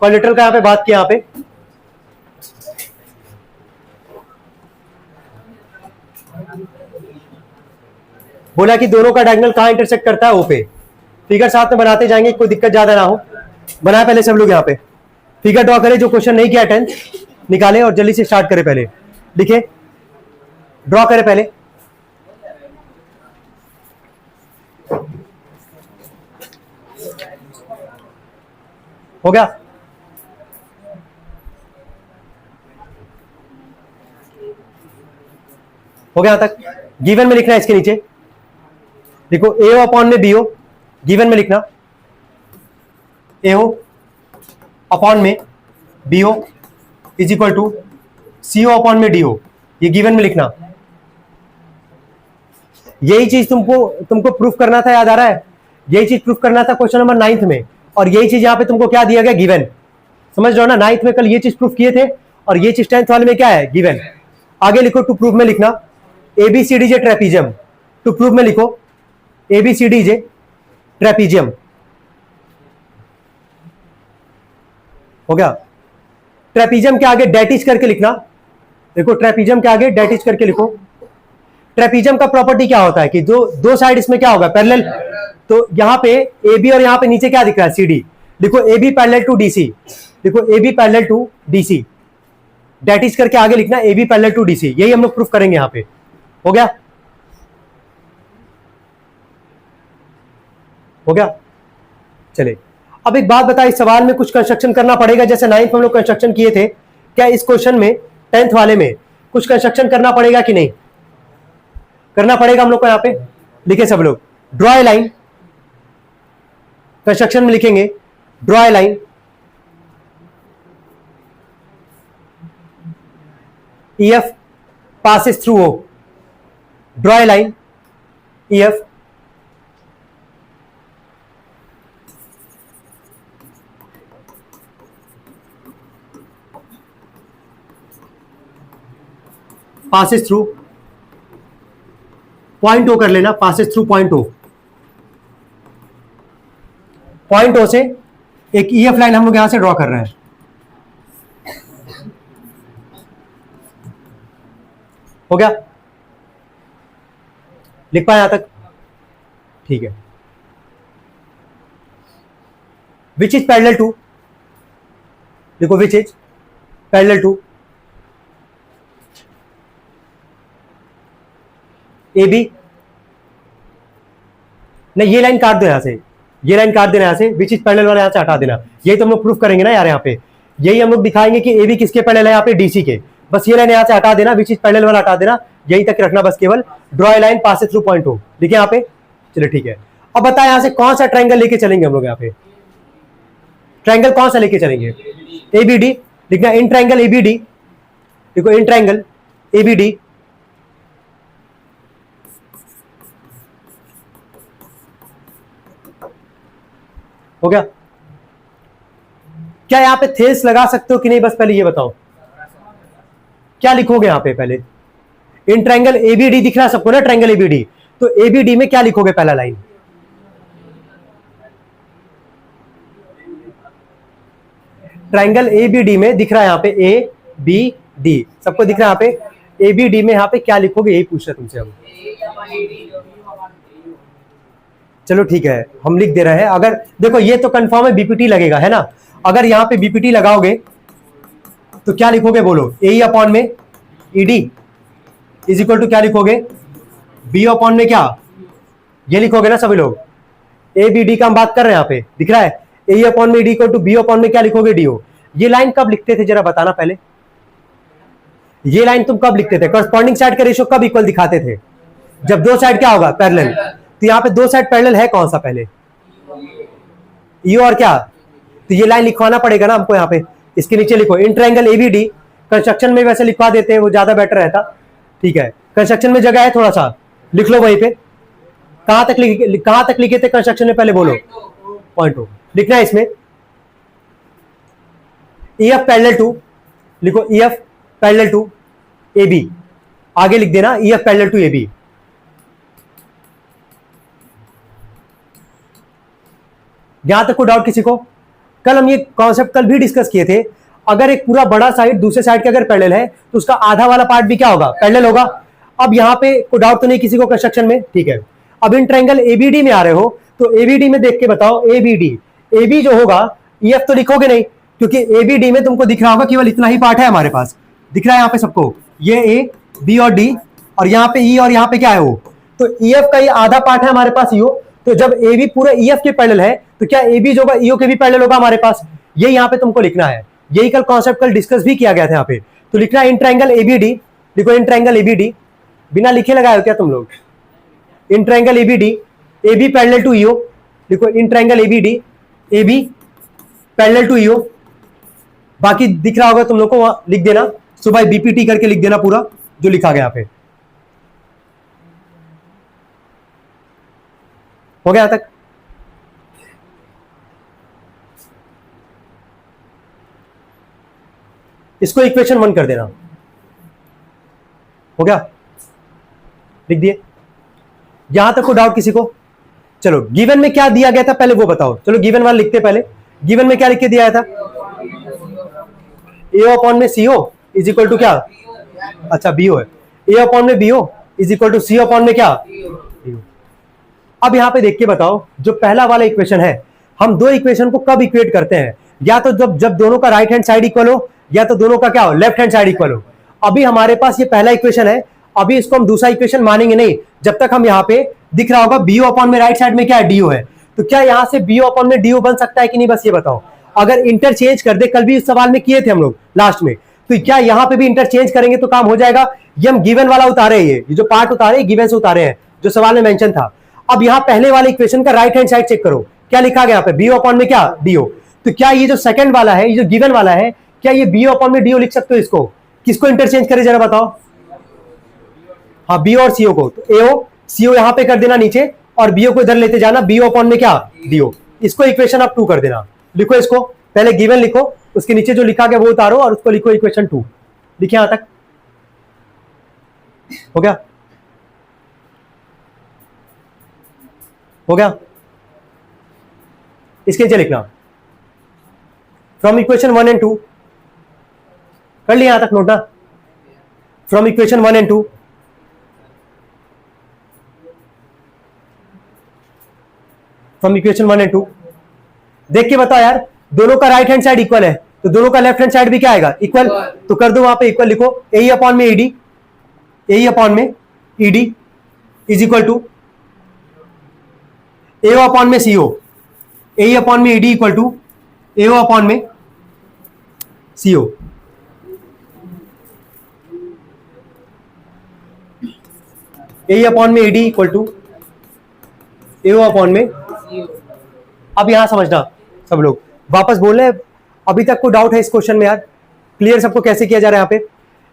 Collateral का यहाँ पे बात किया, यहाँ पे बोला कि दोनों का डायगोनल कहां इंटरसेक्ट करता है, ओ पे। फिगर साथ में बनाते जाएंगे, कोई दिक्कत ज्यादा ना हो। बनाए पहले सब लोग यहाँ पे फिगर ड्रॉ करें, जो क्वेश्चन नहीं किया 10 निकाले और जल्दी से स्टार्ट करें। पहले लिखे, ड्रॉ करें पहले। हो गया? हो गया यहां तक? गिवन में लिखना है इसके नीचे, देखो ए अपॉन में बी हो, गिवन में लिखना ए हो अपॉन में बी हो is equal to C O upon में डी हो, ये गिवन में लिखना। यही चीज तुमको प्रूफ करना था, याद आ रहा है? यही चीज प्रूफ करना था क्वेश्चन नंबर 9 में, और यही चीज यहां पे तुमको क्या दिया गया, गिवन। समझ रहे हो ना? 9 में कल ये चीज प्रूफ किए थे, और ये चीज 10th वाले में क्या है, गिवन। आगे लिखो, टू प्रूफ में लिखना एबीसीडी जे ट्रेपीजियम। टू प्रूफ में लिखो एबीसीडी जे ट्रेपीजियम। हो गया? ट्रेपीजियम के आगे डेटिज करके लिखना, देखो ट्रेपीजियम के आगे डेटिज करके लिखो। ट्रेपीजियम का प्रॉपर्टी क्या होता है कि दो साइड इसमें क्या होगा, पैरेलल। तो यहां पे ए बी और यहां पे नीचे क्या दिख रहा है, सी डी। देखो A B parallel to DC, देखो A B parallel to DC, that is करके आगे लिखना A B parallel to DC. यही हम लोग प्रूफ करेंगे यहां पे। हो गया? हो गया? चले, अब एक बात बता, इस सवाल में कुछ कंस्ट्रक्शन करना पड़ेगा, जैसे 9th में हम लोग कंस्ट्रक्शन किए थे, क्या इस क्वेश्चन में 10th वाले में कुछ कंस्ट्रक्शन करना पड़ेगा कि नहीं? करना पड़ेगा हम लोग को। यहां पे लिखे सब लोग, ड्रॉ ए लाइन। कंस्ट्रक्शन में लिखेंगे draw a line EF passes through O. Draw a line EF passes through point O कर लेना, passes through point O। Point O से एक EF लाइन हम लोग यहां से ड्रॉ कर रहे हैं। हो गया? लिख पाए यहां तक? ठीक है। विच इज पैरेलल टू, देखो which is parallel to A B. नहीं, ये लाइन काट दो यहां से, ये लाइन काट देना यहां से, विच इज पैरेलल वाला यहां से हटा देना। यही तो हम लोग प्रूफ करेंगे ना यार, यहां पे यही हम लोग दिखाएंगे कि ए बी किसके पैरेलल है, यहाँ पे डीसी के। बस ये लाइन यहां से हटा देना, विच इज पैरेलल वाला हटा देना, यही तक रखना बस केवल। Draw a line passes through point O, लिखे यहाँ पे। चलो ठीक है। अब बताएं यहां से कौन सा ट्रायंगल लेके चलेंगे हम लोग, यहाँ पे ट्रायंगल कौन सा लेके चलेंगे, एबीडी लिखना, इन ट्रायंगल एबीडी। देखो इन ट्रायंगल एबीडी, हो गया? क्या यहां पे थेस लगा सकते हो कि नहीं, बस पहले ये बताओ, क्या लिखोगे यहां पे पहले? इन ट्रायंगल एबीडी दिख रहा है सबको ना, ट्रायंगल एबीडी। तो एबीडी में क्या लिखोगे पहला लाइन? ट्रायंगल एबीडी में दिख रहा है यहां पे ए बी डी, सबको दिख रहा है यहां पे। एबीडी में यहां पे क्या लिखोगे, यही पूछ रहे तुमसे हम। चलो ठीक है, हम लिख दे रहे हैं। अगर देखो ये तो कंफर्म है बीपीटी लगेगा, है ना? अगर यहां पे बीपीटी लगाओगे तो क्या लिखोगे, बोलो? ए अपॉन में ईडी इज इक्वल टू क्या लिखोगे, बी अपॉन में क्या, ये लिखोगे ना सभी लोग। ए बी डी का हम बात कर रहे हैं, यहाँ पे दिख रहा है ए अपॉन में D equal to B upon में क्या लिखोगे, डी ओ। ये लाइन कब लिखते थे जरा बताना पहले, ये लाइन तुम कब लिखते थे? कॉरस्पॉन्डिंग साइड का रेशियो कब इक्वल दिखाते थे? जब दो साइड क्या होगा, पैरेलल। तो यहाँ पे दो साइड पैरेलल है कौन सा पहले, ई और क्या? तो ये लाइन लिखवाना पड़ेगा ना हमको यहाँ पे। इसके नीचे लिखो इन ट्रायंगल एबीडी। कंस्ट्रक्शन में वैसे लिखवा देते हैं, वो ज्यादा बेटर रहता। ठीक है, कंस्ट्रक्शन में जगह है, थोड़ा सा लिख लो वहीं पे। कहां तक लिखे थे कंस्ट्रक्शन में, पहले बोलो। पॉइंट O लिखना है इसमें। EF पैरेलल टू लिखो, EF पैरेलल टू AB, आगे लिख देना EF पैरेलल टू AB। यहां तक कोई डाउट किसी को? कल हम ये कॉन्सेप्ट कल भी डिस्कस किए थे, अगर एक पूरा बड़ा साइड दूसरे साइड के अगर पैरेलल है तो उसका आधा वाला पार्ट भी क्या होगा, पैरेलल होगा। अब यहाँ पे कोई डाउट तो नहीं किसी को कंस्ट्रक्शन में, ठीक है। अब इन ट्रायंगल एबीडी में आ रहे हो तो एबीडी में देख के बताओ, एबीडी एबी जो होगा ईएफ तो लिखोगे नहीं, क्योंकि एबीडी में तुमको दिख रहा होगा केवल इतना ही पार्ट है हमारे पास, दिख रहा है यहाँ पे सबको, ये ए बी और डी, और यहाँ पे ई और यहाँ पे क्या है वो, तो ईएफ का ये आधा पार्ट है हमारे पास ईओ। तो जब ए बी पूरा ईएफ के पैरेलल है तो क्या ए बी जो होगा ईओ के भी पैरेलल होगा हमारे पास, ये यहाँ पे तुमको लिखना है। यही कल कॉन्सेप्ट कल डिस्कस भी किया गया था यहाँ पे। तो लिखना है इन ट्रायंगल एबीडी, लिखो इन ट्रायंगल एबीडी, बिना लिखे लगाए हो क्या तुम लोग, in triangle ABD A B parallel to EO, लिखो in triangle ABD A B parallel to EO. बाकी दिख रहा होगा तुम लोग को, वहां लिख देना, सुबह बीपीटी करके लिख देना पूरा जो लिखा गया यहाँ पे। हो गया यहां तक? इसको इक्वेशन 1 कर देना, हो गया, लिख दिए। यहां तक को डाउट किसी को? चलो गिवन में क्या दिया गया था पहले वो बताओ, चलो गिवन वाला लिखते पहले। गिवन में क्या लिख के दिया था, ए अपॉन में C O is equal to क्या, अच्छा बी ओ है, ए अपॉन में B O is equal to C upon में क्या। अब यहां पे देख के बताओ, जो पहला वाला इक्वेशन है, हम दो इक्वेशन को कब इक्वेट करते हैं, या तो जब दोनों का राइट हैंड साइड इक्वल हो, या तो दोनों का क्या हो, लेफ्ट हैंड साइड इक्वल हो। अभी हमारे पास ये पहला इक्वेशन है, अभी इसको हम दूसरा इक्वेशन मानेंगे नहीं जब तक हम यहाँ पे दिख रहा होगा बी ओ अपॉन में राइट साइड में क्या है, डी ओ है। तो क्या यहाँ से बी ओ अपॉन में डी ओ बन सकता है कि नहीं, बस ये बताओ। अगर इंटरचेंज कर दे, कल भी इस सवाल में किए थे हम लोग लास्ट में, तो क्या यहाँ पे भी इंटरचेंज करेंगे तो काम हो जाएगा। ये हम गिवन वाला उतारे, ये जो पार्ट उतारे गिवन से उतारे हैं, जो सवाल में मेंशन था। अब यहाँ पहले वाले इक्वेशन का राइट हैंड साइड चेक करो, क्या लिखा गया यहाँ पे, बी ओ अपॉन में क्या, डी ओ। तो क्या ये जो सेकंड वाला है, ये जो गिवन वाला है, क्या ये बी ओ अपॉन में डी ओ लिख सकते हो इसको, किसको इंटरचेंज करे जरा बताओ। हाँ बी और सीओ को, तो एओ सीओ यहां पे कर देना नीचे, और बीओ को इधर लेते जाना, बीओ अपॉन में क्या, डीओ। इसको इक्वेशन आप 2 कर देना। लिखो इसको, पहले गिवन लिखो, उसके नीचे जो लिखा गया वो उतारो, और उसको लिखो इक्वेशन 2। लिखे यहां तक, हो गया, हो गया। इसके नीचे लिखना फ्रॉम इक्वेशन 1 एंड 2, कर लिया यहां तक नोट ना, from equation 1 and 2, from equation 1 and 2 देख के बताओ यार, दोनों का राइट हैंड साइड इक्वल है तो दोनों का लेफ्ट हैंड साइड भी क्या आएगा, इक्वल। तो कर दो वहां पे इक्वल, लिखो ए अपॉन में ईडी, ए अपॉन में ED is equal to A upon में सीओ, ए अपॉन में ED equal to A upon में सीओ। ए अपॉन में ED equal to A upon में। अब यहां समझना सब लोग, वापस बोल रहे, अभी तक कोई डाउट है इस क्वेश्चन में यार, क्लियर सबको कैसे किया जा रहा है यहाँ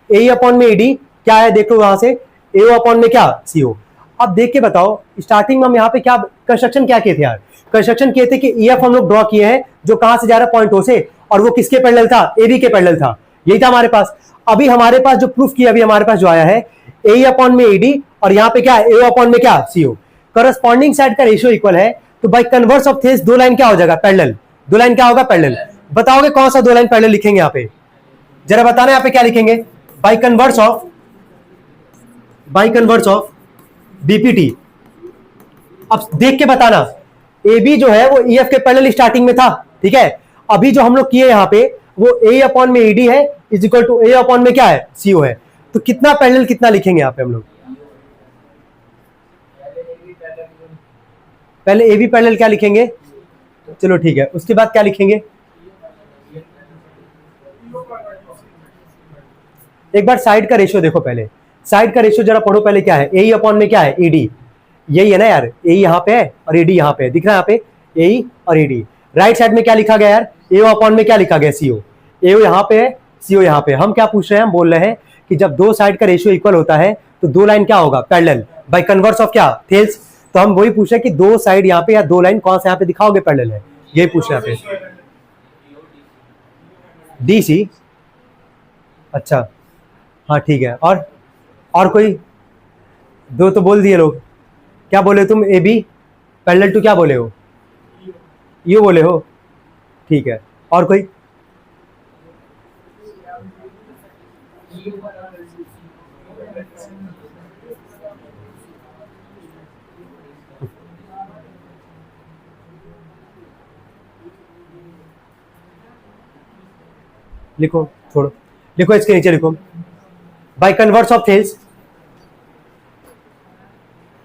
पे। ए अपॉन में ईडी क्या है, देखो वहां से ए अपॉन में क्या, सीओ। अब देख के बताओ, स्टार्टिंग में हम यहाँ पे क्या कंस्ट्रक्शन क्या किए थे यार, कंस्ट्रक्शन किए थे कि ईएफ हम लोग ड्रॉ किए हैं जो कहां से जा रहा है, पॉइंट ओ से, और वो किसके पैरेलल था, एबी के पैरेलल था, यही था हमारे पास। अभी हमारे पास जो प्रूफ किया, अभी हमारे पास जो आया है ए अपॉन में ईडी, और यहाँ पे क्या है, ए अपॉन में क्या, सीओ। करस्पॉन्डिंग साइड का रेशियो इक्वल है, तो बाय कन्वर्स ऑफ थेस दो लाइन क्या हो जाएगा, पैरेलल। दो लाइन क्या होगा, पैरेलल। बताओगे कौन सा दो लाइन पैरेलल लिखेंगे यहाँ पे, जरा बताना यहाँ पे क्या लिखेंगे, बाय कन्वर्स ऑफ बीपीटी। अब देख के बताना, ए बी जो है वो ईएफ के पैरेलल स्टार्टिंग में था, ठीक है। अभी जो हम लोग किए यहाँ पे वो ए अपॉन में ईडी है is equal to A upon में क्या है, सीओ है। तो कितना पैरेलल कितना लिखेंगे यहाँ पे हम लोग, पहले ए बी पैरेलल क्या लिखेंगे, चलो ठीक है, उसके बाद क्या लिखेंगे, एक बार साइड का रेशियो देखो, पहले साइड का रेशियो जरा पढ़ो पहले, क्या है, ए अपॉन में क्या है, ईडी, यही है ना यार, ए यहाँ पे है और ईडी यहाँ पे है, दिख रहा है यहाँ पे ए और ईडी। राइट साइड में क्या लिखा गया यार, ए अपॉन में क्या लिखा गया, सीओ। ए यहाँ पे है, सीओ यहाँ पे। हम क्या पूछ रहे हैं, हम बोल रहे हैं कि जब दो साइड का रेशियो इक्वल होता है तो दो लाइन क्या होगा, पैरेलल, बाय कन्वर्स ऑफ क्या, थेल्स। तो हम वही पूछ रहे हैं कि दो साइड यहाँ पे या दो लाइन कौन सा यहाँ पे दिखाओगे पैरेलल है, यही पूछ रहे हैं यहाँ पे, डी सी। अच्छा हाँ ठीक है, और कोई दो तो बोल दिए लोग, क्या बोले तुम, ए बी पैरेलल टू क्या बोले हो, यू बोले हो, ठीक है। और कोई? लिखो, छोड़ो, लिखो इसके नीचे लिखो, by converse of Thales,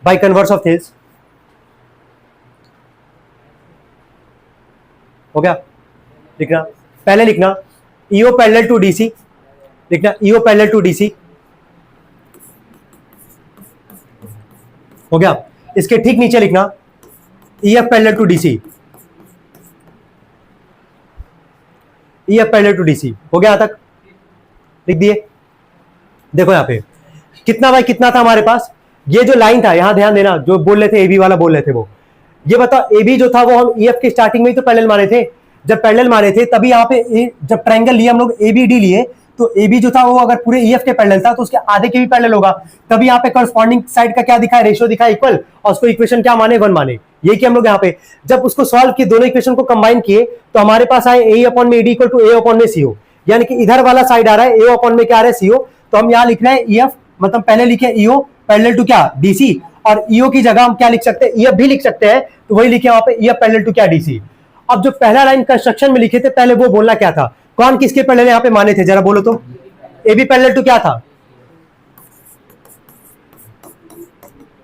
by converse of Thales. हो गया? लिखना, पहले लिखना ईओ पैरेलल टू डीसी, लिखना ईओ पैरेलल टू डीसी। हो गया? इसके ठीक नीचे लिखना EF parallel to DC, EF parallel to DC. हो गया? यहां तक लिख दिए? देखो यहां पे कितना बाय कितना था हमारे पास, ये जो लाइन था, यहां ध्यान देना, जो बोल रहे थे एबी वाला बोल रहे थे वो, ये बताओ एबी जो था वो हम ईएफ के स्टार्टिंग में ही तो पैरेलल मारे थे। जब पैरेलल मारे थे तभी यहाँ पे जब ट्रायंगल लिए हम लोग एबीडी लिए, तो एबी जो था वो अगर पूरे ईएफ के पैरेलल था तो उसके आधे के भी पैरेलल होगा, तभी यहाँ पे करस्पॉन्डिंग साइड का क्या दिखा है, रेशियो दिखा है इक्वल, और उसको इक्वेशन क्या माने, 1 माने। ये कि हम लोग यहाँ पे जब उसको सॉल्व किए, दोनों इक्वेशन को कंबाइन किए, तो हमारे पास आए ए अपॉन में AD equal to A upon में सीओ, यानी कि इधर वाला साइड आ रहा है ए अपॉन में क्या आ रहा है, सीओ। तो हम यहाँ लिख रहे हैं ईएफ, मतलब पहले लिखे ईओ पैरेलल टू क्या, डीसी, और ईओ की जगह हम क्या लिख सकते हैं, ईएफ भी लिख सकते हैं, तो वही लिखे वहां पे ईएफ पैरेलल टू क्या, डीसी। अब जो पहला लाइन कंस्ट्रक्शन में लिखे थे, पहले वो बोलना क्या था, कौन किसके पैरेलल यहाँ पे माने थे, जरा बोलो तो। ए बी पैरेलल टू क्या था,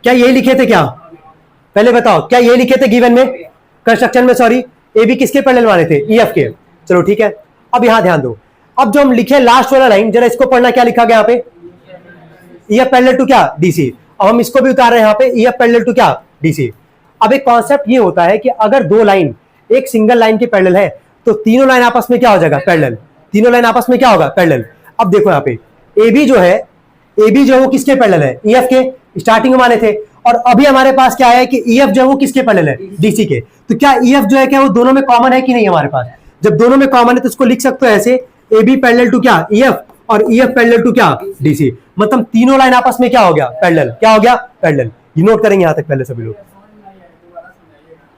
क्या यही लिखे थे क्या, पहले बताओ, क्या यही लिखे थे गिवन में, कंस्ट्रक्शन में, सॉरी, ए बी किसके पैरेलल माने थे, ईएफ के। चलो ठीक है, अब यहां ध्यान दो, अब जो हम लिखे लास्ट वाला लाइन, जरा इसको पढ़ना, क्या लिखा गया यहाँ पे, ईएफ पैरेलल टू क्या, डीसी। अब हम इसको भी उतार रहे हैं यहाँ पे, ईएफ पैरेलल टू क्या, डीसी। अब एक कॉन्सेप्ट ये होता है कि अगर दो लाइन एक सिंगल लाइन के पैरेलल है, तो तीनों लाइन आपस में क्या हो जाएगा, पैरेलल, तीनों लाइन आपस में क्या होगा, पैरेलल। अब देखो यहाँ पे AB जो है, AB जो है वो किसके पैरेलल है, EF के, स्टार्टिंग में माने थे, और अभी हमारे पास क्या है कि EF जो है वो किसके पैरेलल है, DC के। तो क्या EF जो है क्या वो दोनों में कॉमन है कि नहीं हमारे पास, जब दोनों में कॉमन है तो इसको लिख सकते हो ऐसे, AB पैरेलल टू क्या, EF, और EF पैरेलल टू क्या, DC, मतलब तीनों लाइन आपस में क्या हो गया, पैरेलल, क्या हो गया, पैरेलल। ये नोट करेंगे यहां तक पहले सभी लोग,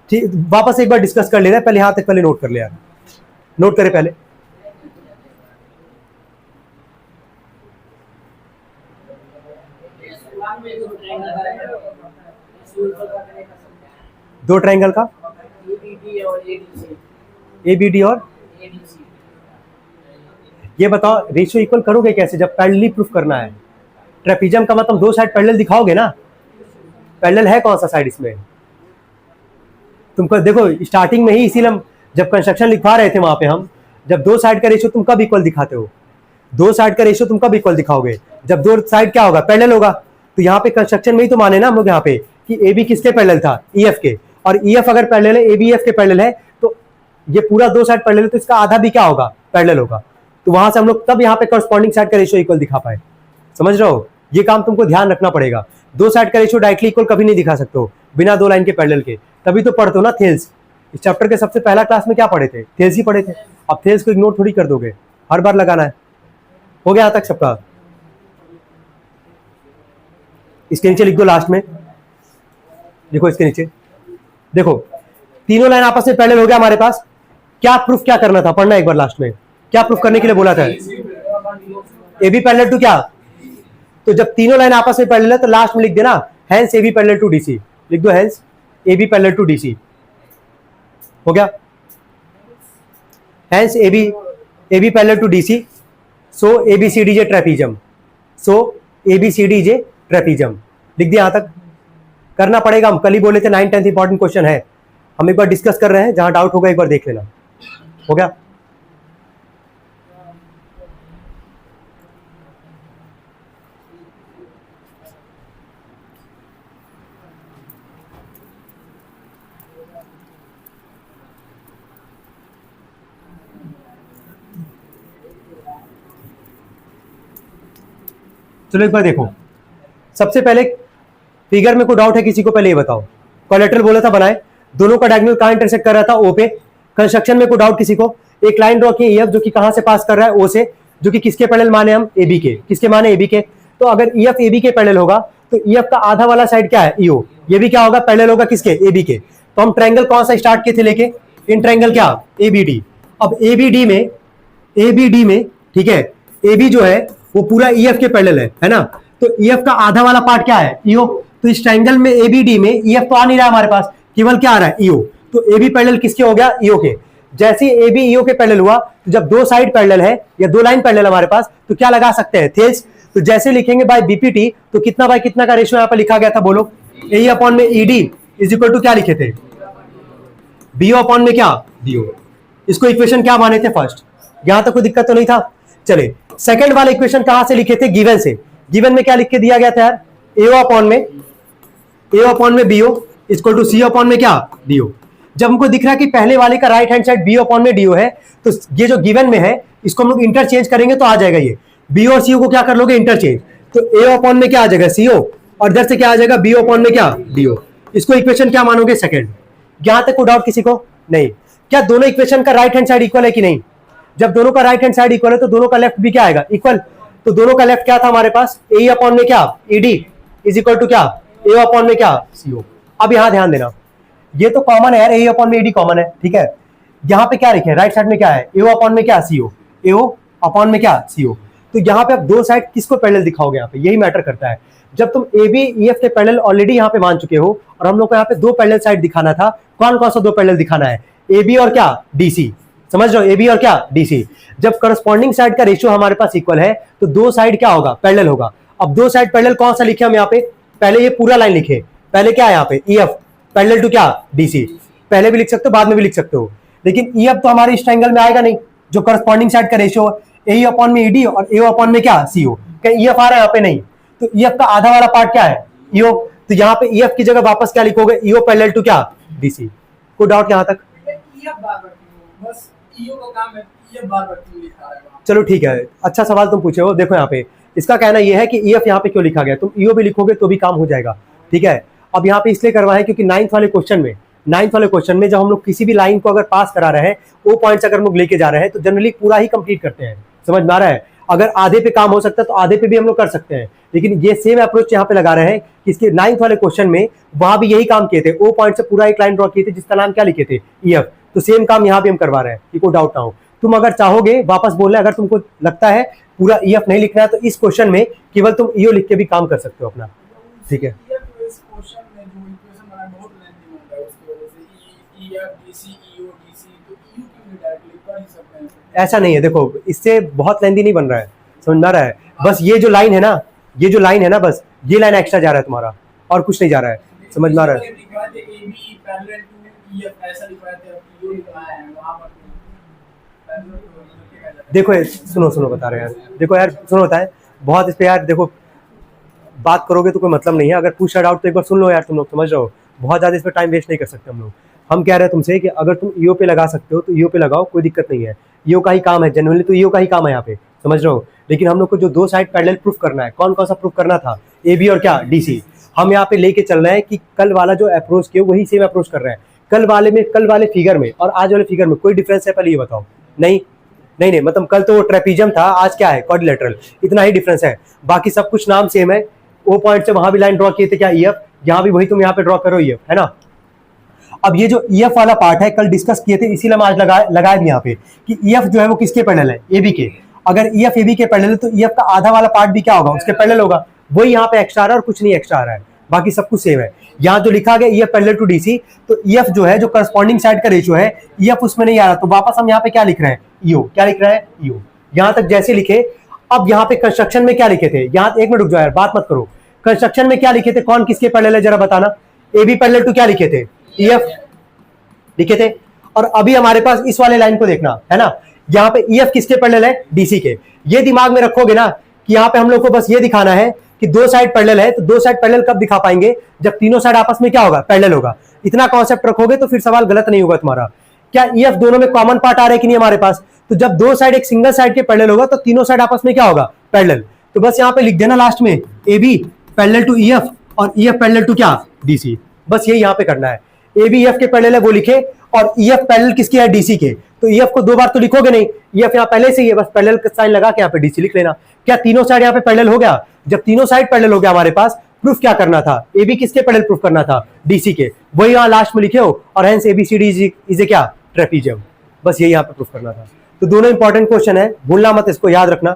ठीक, वापस एक बार डिस्कस कर ले रहे हैं, पहले यहां तक पहले नोट कर ले यार, नोट करें पहले। दो ट्रायंगल का एबीडी और ये बताओ रेशियो इक्वल करोगे कैसे, जब पैरेलली प्रूफ करना है। ट्रेपीजियम का मतलब दो साइड पैरेलल दिखाओगे ना, पैरेलल है कौन सा साइड इसमें, तुमको देखो स्टार्टिंग में ही, इसीलिए हम जब कंस्ट्रक्शन लिखवा रहे थे वहां पे हम, जब दो साइड का रेशियो तुम कब इक्वल दिखाते हो, दो साइड का रेशियो तुम कब इक्वल दिखाओगे, जब दो साइड क्या होगा, पैरेलल होगा। तो यहाँ पे कंस्ट्रक्शन में ही तो माने ना हम लोग यहाँ पे कि ए बी किसके पैरेलल था, ईएफ के, और ईएफ अगर पैरेलल है, ए बी एफ के पैरेलल है, तो ये पूरा दो साइड पैरेलल है, तो इसका आधा भी क्या होगा, पैरेलल होगा। तो वहां से हम लोग तब यहाँ पे करस्पॉन्डिंग साइड का रेशियो इक्वल दिखा पाए, समझ रहे हो, ये काम तुमको ध्यान रखना पड़ेगा। दो साइड का रेशियो डायरेक्टली इक्वल कभी नहीं दिखा सकते हो बिना दो लाइन के पैरेलल के, तभी तो पढ़ते हो ना थेल्स। इस चैप्टर के सबसे पहला क्लास में क्या पढ़े थे, थेल्स ही पढ़े थे। अब थेल्स को इग्नोर थोड़ी कर दोगे, हर बार लगाना है। हो गया यहाँ तक सबका, इसके नीचे लिख दो लास्ट में, देखो इसके नीचे, देखो तीनों लाइन आपस में पैरेलल हो गया हमारे पास। क्या प्रूफ क्या करना था, पढ़ना एक बार लास्ट में, क्या प्रूफ करने के लिए बोला था, ए बी पैरेलल टू क्या, तो जब तीनों लाइन आपस में पैरेलल है तो लास्ट में लिख देना hence A B parallel to DC, लिख दो hence A B parallel to DC. हो गया, hence A B parallel to DC, so A B C D जे trapezium, so A B C D जे ट्रेपीजियम, लिख दिया। यहां तक करना पड़ेगा, हम कल ही बोले थे 9th 10th इंपॉर्टेंट क्वेश्चन है, हम एक बार डिस्कस कर रहे हैं, जहां डाउट होगा एक बार देख लेना। हो गया, चलो एक बार देखो, सबसे पहले फिगर में कोई डाउट है किसी को, पहले ये बताओ। कोलेटरल बोला था बनाए, दोनों का डायगोनल कहां इंटरसेक्ट कर रहा था, ओ पे। कंस्ट्रक्शन में कोई डाउट किसी को, एक लाइन ड्रॉ की ईएफ जो कि कहां से पास कर रहा है, ओ से, जो कि किसके पैरेलल माने हम, एबी के, किसके माने, एबी के। तो अगर ईएफ एबी के पैरेलल होगा तो ईएफ का आधा वाला साइड क्या है, ईओ, ये भी क्या होगा, पैरेलल होगा किसके, एबी के। तो हम ट्रायंगल कौन सा स्टार्ट किए थे लेके, इन ट्रायंगल क्या, एबीडी। अब एबीडी में ठीक है, एबी जो है वो पूरा ईएफ के पैरेलल है ना, तो ईएफ का आधा वाला पार्ट क्या है, ईओ। तो इस ट्रायंगल में एबीडी में ईएफ तो आ नहीं रहा हमारे पास, केवल क्या आ रहा है, ईओ। तो एबी पैरेलल किसके हो गया, ईओ के। जैसे एबी ईओ के पैरेलल हुआ, तो जब दो साइड पैरेलल है या दो लाइन पैरेलल हमारे पास, तो क्या लगा सकते हैं, थेल्स। तो जैसे लिखेंगे बाय बीपीटी, तो कितना बाय कितना का रेशियो यहाँ पर लिखा गया था, बोलो। ए अपॉन में ईडी इज इक्वल टू क्या लिखे थे, बीओ अपॉन में क्या, बीओ। इसको इक्वेशन क्या माने थे फर्स्ट, यहां तक कोई दिक्कत तो नहीं था। चले सेकंड वाला इक्वेशन कहां से लिखे थे, गिवन से। गिवन में क्या लिख के दिया गया था यार, एओ अपॉन में BO equal to C upon में क्या, डीओ। जब हमको दिख रहा है कि पहले वाले का right hand side BO upon में डीओ है, तो ये जो गिवन में है इसको हम लोग इंटरचेंज करेंगे तो आ जाएगा ये बीओ और सीओ को क्या कर लोगे, इंटरचेंज। तो ए अपॉन में क्या आ जाएगा, सीओ, और इधर से क्या आ जाएगा, बीओ अपॉन में क्या, डीओ। इसको इक्वेशन क्या मानोगे, सेकंड। यहां तक कोई डाउट किसी को नहीं। क्या दोनों इक्वेशन का राइट हैंड साइड इक्वल है कि नहीं, जब दोनों का राइट हैंड साइड इक्वल है तो दोनों का लेफ्ट भी क्या आएगा, इक्वल। तो दोनों का लेफ्ट क्या था हमारे पास, ए अपॉन में क्या, ईडी इज इक्वल टू क्या, ए अपॉन में क्या, सीओ। अब यहां ध्यान देना, ये तो कॉमन है यार, ए अपॉन में ईडी कॉमन है, ठीक है। यहां पे क्या लिखे, राइट साइड में क्या है, ए अपॉन में क्या, सीओ, ए अपॉन में क्या, सीओ। तो यहाँ पे आप दो साइड किसको पैरेलल दिखाओगे, यहाँ पे यही मैटर करता है। जब तुम ए बी ई एफ के पैरेलल ऑलरेडी यहाँ पे मान चुके हो, और हम लोग को यहाँ पे दो पैरेलल साइड दिखाना था, कौन कौन सा दो पैरेलल दिखाना है, ए बी और क्या, डीसी। समझ रहे हो, ए बी और क्या, डीसी। जब करस्पॉन्डिंग साइड का रेशियो हमारे पास इक्वल है, तो दो साइड क्या होगा, पैरेलल होगा। अब दो साइड पैरेलल कौन सा लिखे हम यहाँ पे, पहले ये पूरा लाइन लिखे, पहले क्या है यहाँ पे, ई एफ पैरेलल टू क्या, डीसी। पहले भी लिख सकते हो, बाद में भी लिख सकते हो, लेकिन ई एफ तो हमारे इस ट्रायंगल में आएगा नहीं, जो करस्पॉन्डिंग साइड का रेशियो ए अपॉन में ईडी और ए अपॉन में क्या, सीओ। क्या ई एफ आ रहा है यहाँ पे, नहीं। तो ई एफ का आधा वाला पार्ट क्या है, ईओ। तो यहाँ पे ई एफ की जगह वापस क्या लिखोगे, ईओ पैरेलल टू क्या, डीसी। कोई डाउट यहाँ तक, बस ईओ का काम है, ये बार-बार क्यों लिखा है। चलो ठीक है, अच्छा सवाल तुम पूछे हो। देखो यहाँ पे इसका कहना यह है कि ई एफ यहाँ पे क्यों लिखा गया, तुम ईओ भी लिखोगे तो भी काम हो जाएगा, ठीक है। अब यहाँ पे इसलिए करवा है क्योंकि नाइन्थ वाले क्वेश्चन में जब हम लोग किसी भी लाइन को अगर पास करा रहे हैं, वो पॉइंट्स अगर हम लोग लेके जा रहे हैं, तो जनरली पूरा ही कंप्लीट करते हैं। समझ में आ रहा है, अगर आधे पे काम हो सकता है तो आधे पे भी हम लोग कर सकते हैं, लेकिन ये सेम अप्रोच यहाँ पे लगा रहे हैं कि इसके नाइन्थ वाले क्वेश्चन में वहां भी यही काम किए थे, ओ पॉइंट से पूरा एक लाइन ड्रॉ किए थे जिसका नाम क्या लिखे थे, ई एफ। तो सेम काम यहाँ भी हम करवा रहे हैं, कि कोई डाउट ना हो। तुम अगर चाहोगे वापस बोलना, अगर तुमको लगता है पूरा ई एफ नहीं लिखना है, तो इस क्वेश्चन में केवल तुम ईओ लिख के भी काम कर सकते हो अपना, ठीक है। ऐसा नहीं है, देखो इससे बहुत लेंदी नहीं बन रहा है, समझ में आ रहा है। बस ये जो लाइन है ना, बस ये लाइन एक्स्ट्रा जा रहा है तुम्हारा, और कुछ नहीं जा रहा है, समझ में आ रहा है। देखो सुनो बता रहे हैं यार, देखो यार सुनो, होता है बहुत इस पे यार, देखो बात करोगे तो कोई मतलब नहीं है, अगर पूछ डाउट तो एक बार सुन लो यार, तुम लोग समझ रहे हो, बहुत ज्यादा इस पर टाइम वेस्ट नहीं कर सकते हम लोग। हम कह रहे हैं तुमसे कि अगर तुम ईओ पे लगा सकते हो तो ईओ पे लगाओ, कोई दिक्कत नहीं है, ईओ का ही काम है, जनरली तो ईओ का ही काम है यहाँ पे, समझ रहे हो। लेकिन हम लोग को जो दो साइड पैरेलल प्रूफ करना है, कौन कौन सा प्रूफ करना था, ए बी और क्या, डीसी। हम यहाँ पे लेके चल रहे हैं कि कल वाला जो अप्रोच किया वही सेम अप्रोच कर रहे हैं। कल वाले फिगर में और आज वाले फिगर में कोई डिफरेंस है, पहले ये बताओ। नहीं, मतलब कल तो ट्रेपीजियम था, आज क्या है, क्वाड्रिलेटरल, इतना ही डिफरेंस है, बाकी सब कुछ नाम सेम है। वो पॉइंट से वहां भी लाइन ड्रॉ किए थे क्या, ई एफ, यहाँ भी वही तुम यहाँ पे ड्रॉ करो, ई एफ, है ना। अब ये जो ई एफ वाला पार्ट है कल डिस्कस किए थे, इसीलिए हम आज लगाए भी यहाँ पे कि ई एफ जो है वो किसके पैरेलल है, ए बी के। अगर ई एफ ए बी के पैरेलल है तो ई एफ का आधा वाला पार्ट भी क्या होगा, उसके पैरेलल होगा, वही यहाँ पे एक्स्ट्रा आ रहा है और कुछ नहीं एक्स्ट्रा आ रहा है, बाकी सब कुछ सेम है। यहाँ जो लिखा गया E F parallel to DC, तो ई एफ जो है जो करस्पॉन्डिंग साइड का रेशियो है, ई एफ उसमें नहीं आ रहा, तो वापस हम यहाँ पे क्या लिख रहे हैं, ईओ। क्या लिख रहा है, ईओ। यहाँ तक जैसे लिखे। अब यहाँ पे कंस्ट्रक्शन में क्या लिखे थे, यहाँ एक मिनट रुक जाओ यार, बात मत करो। कंस्ट्रक्शन में क्या लिखे थे, कौन किसके पैरेलल है जरा बताना। ए बी पैरेलल टू क्या लिखे थे, ई एफ लिखे थे। और अभी हमारे पास इस वाले लाइन को देखना है ना, यहाँ पे ई एफ किसके पैरेलल है, डीसी के। ये दिमाग में रखोगे ना कि यहाँ पे हम लोग को बस ये दिखाना है कि दो साइड पैरेलल है, तो दो साइड पैरेलल कब दिखा पाएंगे, जब तीनों साइड आपस में क्या होगा, पैरेलल होगा। इतना कॉन्सेप्ट रखोगे तो फिर सवाल गलत नहीं होगा तुम्हारा। क्या ई एफ दोनों में कॉमन पार्ट आ रहा है कि नहीं हमारे पास, तो जब दो साइड एक सिंगल साइड के पैरेलल होगा तो तीनों साइड आपस में क्या होगा, पैरेलल। तो बस यहाँ पे लिख देना लास्ट में, A B parallel to E F और ई एफ पैरेलल टू क्या, डीसी। बस यही यहाँ पे करना है, ए बी एफ के पैरेलल है वो लिखे, और ई एफ पैरेलल किसके है, डीसी के। तो ई एफ को दो बार तो लिखोगे नहीं, ई एफ यहाँ पहले से ही है, बस पैरेलल का साइन लगा के यहाँ पे डीसी लिख लेना। क्या तीनों साइड यहाँ पे पैरेलल हो गया, जब तीनों साइड पैरेलल हो गया हमारे पास, प्रूफ क्या करना था, ए बी किसके पैरेलल प्रूफ करना था, डीसी के, वही यहाँ लास्ट में लिखे हो, और हेंस एबीसीडी इज ए क्या, ट्रेपीजियम। बस यही यहाँ पे प्रूफ करना था। तो दोनों इंपॉर्टेंट क्वेश्चन है, भूलना मत, इसको याद रखना।